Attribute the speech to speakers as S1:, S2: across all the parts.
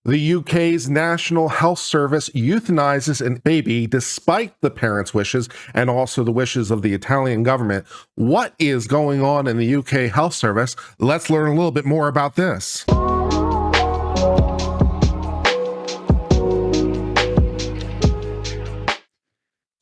S1: The UK's National Health Service euthanizes a baby despite the parents' wishes and also the wishes of the Italian government. What is going on in the UK Health Service? Let's learn a little bit more about this.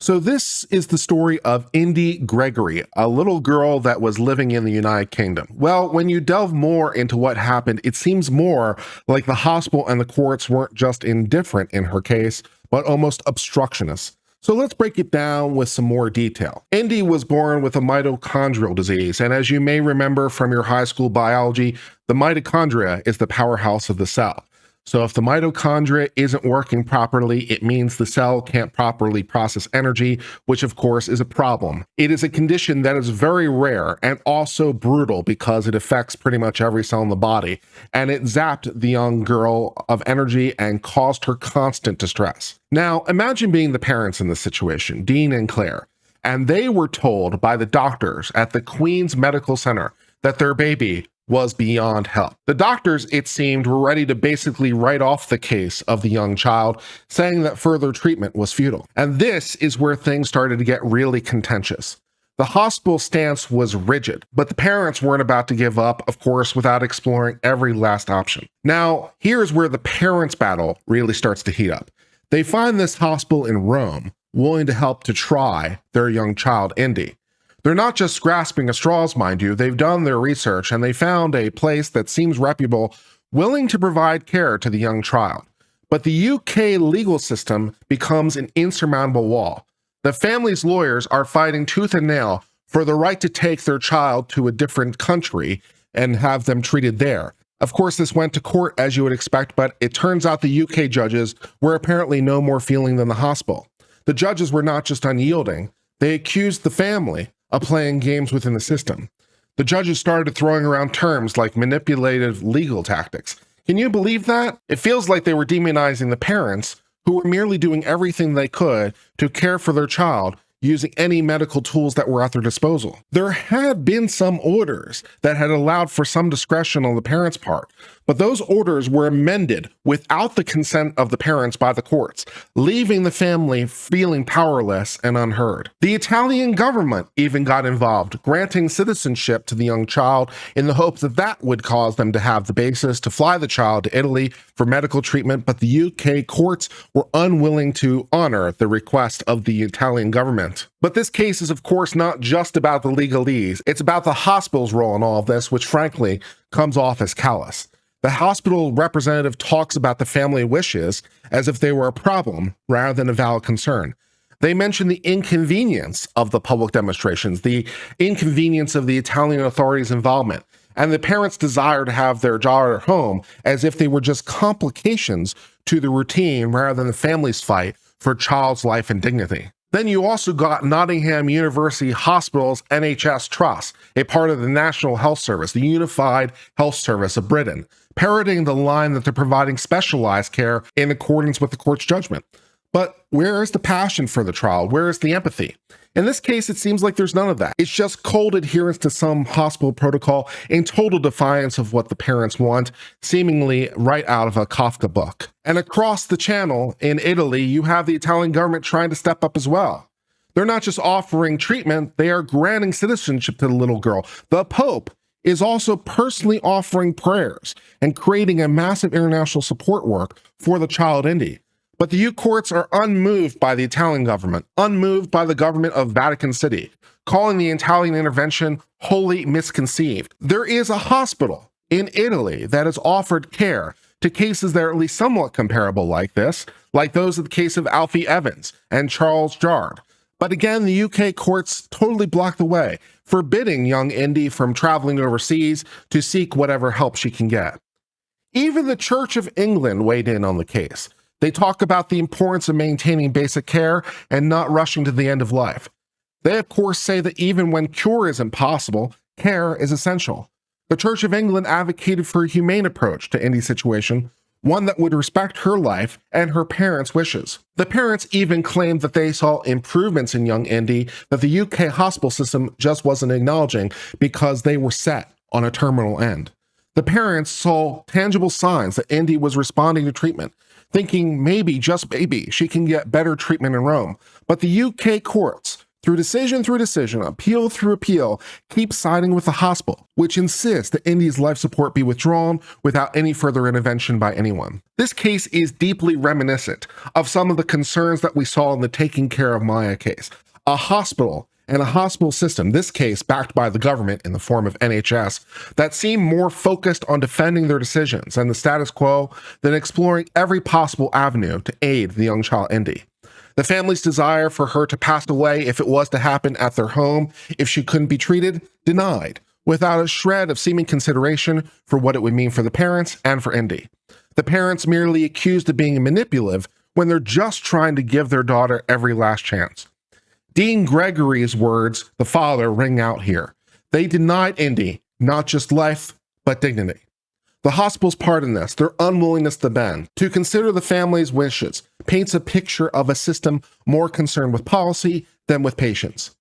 S1: So this is the story of Indi Gregory, a little girl that was living in the United Kingdom. Well, when you delve more into what happened, it seems more like the hospital and the courts weren't just indifferent in her case, but almost obstructionist. So let's break it down with some more detail. Indi was born with a mitochondrial disease, and as you may remember from your high school biology, the mitochondria is the powerhouse of the cell. So if the mitochondria isn't working properly, it means the cell can't properly process energy, which of course is a problem. It is a condition that is very rare and also brutal because it affects pretty much every cell in the body. And it zapped the young girl of energy and caused her constant distress. Now, imagine being the parents in this situation, Dean and Claire, and they were told by the doctors at the Queen's Medical Center that their baby was beyond help. The doctors, it seemed, were ready to basically write off the case of the young child, saying that further treatment was futile. And this is where things started to get really contentious. The hospital stance was rigid, but the parents weren't about to give up, of course, without exploring every last option. Now, here's where the parents' battle really starts to heat up. They find this hospital in Rome willing to help to try their young child, Indi. They're not just grasping at straws, mind you. They've done their research and they found a place that seems reputable, willing to provide care to the young child. But the UK legal system becomes an insurmountable wall. The family's lawyers are fighting tooth and nail for the right to take their child to a different country and have them treated there. Of course, this went to court as you would expect, but it turns out the UK judges were apparently no more feeling than the hospital. The judges were not just unyielding, they accused the family of playing games within the system. The judges started throwing around terms like manipulative legal tactics. Can you believe that? It feels like they were demonizing the parents who were merely doing everything they could to care for their child using any medical tools that were at their disposal. There had been some orders that had allowed for some discretion on the parents' part, but those orders were amended without the consent of the parents by the courts, leaving the family feeling powerless and unheard. The Italian government even got involved, granting citizenship to the young child in the hope that that would cause them to have the basis to fly the child to Italy for medical treatment, but the UK courts were unwilling to honor the request of the Italian government. But this case is, of course, not just about the legalese. It's about the hospital's role in all of this, which frankly comes off as callous. The hospital representative talks about the family wishes as if they were a problem rather than a valid concern. They mention the inconvenience of the public demonstrations, the inconvenience of the Italian authorities' involvement, and the parents' desire to have their daughter home as if they were just complications to the routine rather than the family's fight for child's life and dignity. Then you also got Nottingham University Hospital's NHS Trust, a part of the National Health Service, the Unified Health Service of Britain, parroting the line that they're providing specialized care in accordance with the court's judgment. But where is the passion for the child? Where is the empathy? In this case, it seems like there's none of that. It's just cold adherence to some hospital protocol in total defiance of what the parents want, seemingly right out of a Kafka book. And across the channel in Italy, you have the Italian government trying to step up as well. They're not just offering treatment, they are granting citizenship to the little girl. The Pope is also personally offering prayers and creating a massive international support work for the child Indi. But the UK courts are unmoved by the Italian government, unmoved by the government of Vatican City, calling the Italian intervention wholly misconceived. There is a hospital in Italy that has offered care to cases that are at least somewhat comparable like this, like those of the case of Alfie Evans and Charles Jard. But again, the UK courts totally blocked the way, forbidding young Indi from traveling overseas to seek whatever help she can get. Even the Church of England weighed in on the case. They talk about the importance of maintaining basic care and not rushing to the end of life. They, of course, say that even when cure isn't possible, care is essential. The Church of England advocated for a humane approach to Indi's situation, one that would respect her life and her parents' wishes. The parents even claimed that they saw improvements in young Indi that the UK hospital system just wasn't acknowledging because they were set on a terminal end. The parents saw tangible signs that Indi was responding to treatment, thinking maybe, just maybe, she can get better treatment in Rome. But the UK courts, through decision, appeal through appeal, keep siding with the hospital, which insists that Indi's life support be withdrawn without any further intervention by anyone. This case is deeply reminiscent of some of the concerns that we saw in the Taking Care of Maya case. A hospital and a hospital system, this case backed by the government in the form of NHS, that seem more focused on defending their decisions and the status quo than exploring every possible avenue to aid the young child Indi. The family's desire for her to pass away if it was to happen at their home, if she couldn't be treated, denied, without a shred of seeming consideration for what it would mean for the parents and for Indi. The parents merely accused of being manipulative when they're just trying to give their daughter every last chance. Dean Gregory's words, the father, ring out here. They denied Indi not just life, but dignity. The hospital's part in this, their unwillingness to bend, to consider the family's wishes, paints a picture of a system more concerned with policy than with patients.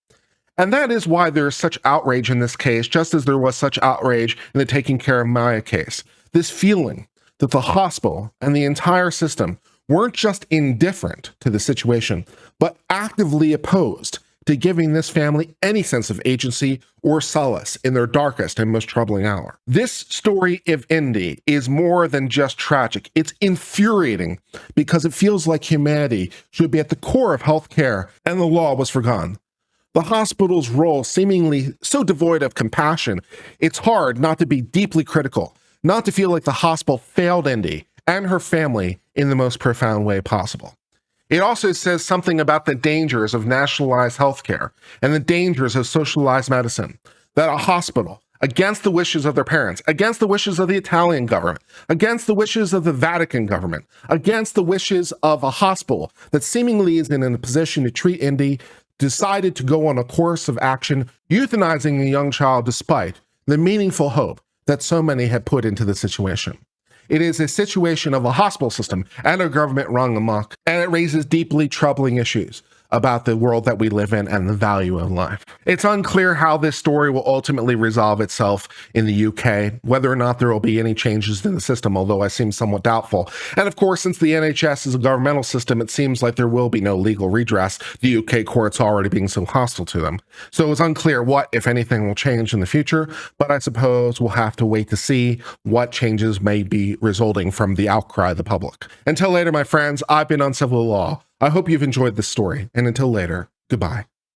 S1: And that is why there is such outrage in this case, just as there was such outrage in the Taking Care of Maya case. This feeling that the hospital and the entire system weren't just indifferent to the situation, but actively opposed to giving this family any sense of agency or solace in their darkest and most troubling hour. This story of Indi is more than just tragic. It's infuriating because it feels like humanity should be at the core of healthcare and the law was forgotten. The hospital's role seemingly so devoid of compassion, it's hard not to be deeply critical, not to feel like the hospital failed Indi and her family in the most profound way possible. It also says something about the dangers of nationalized healthcare and the dangers of socialized medicine, that a hospital, against the wishes of their parents, against the wishes of the Italian government, against the wishes of the Vatican government, against the wishes of a hospital that seemingly is in a position to treat Indi, decided to go on a course of action, euthanizing a young child despite the meaningful hope that so many had put into the situation. It is a situation of a hospital system and a government run amok, and it raises deeply troubling issues about the world that we live in and the value of life. It's unclear how this story will ultimately resolve itself in the UK, whether or not there will be any changes in the system, although I seem somewhat doubtful. And of course, since the NHS is a governmental system, it seems like there will be no legal redress, the UK courts already being so hostile to them. So it's unclear what, if anything, will change in the future, but I suppose we'll have to wait to see what changes may be resulting from the outcry of the public. Until later, my friends, I've been Uncivil Law. I hope you've enjoyed this story, and until later, goodbye.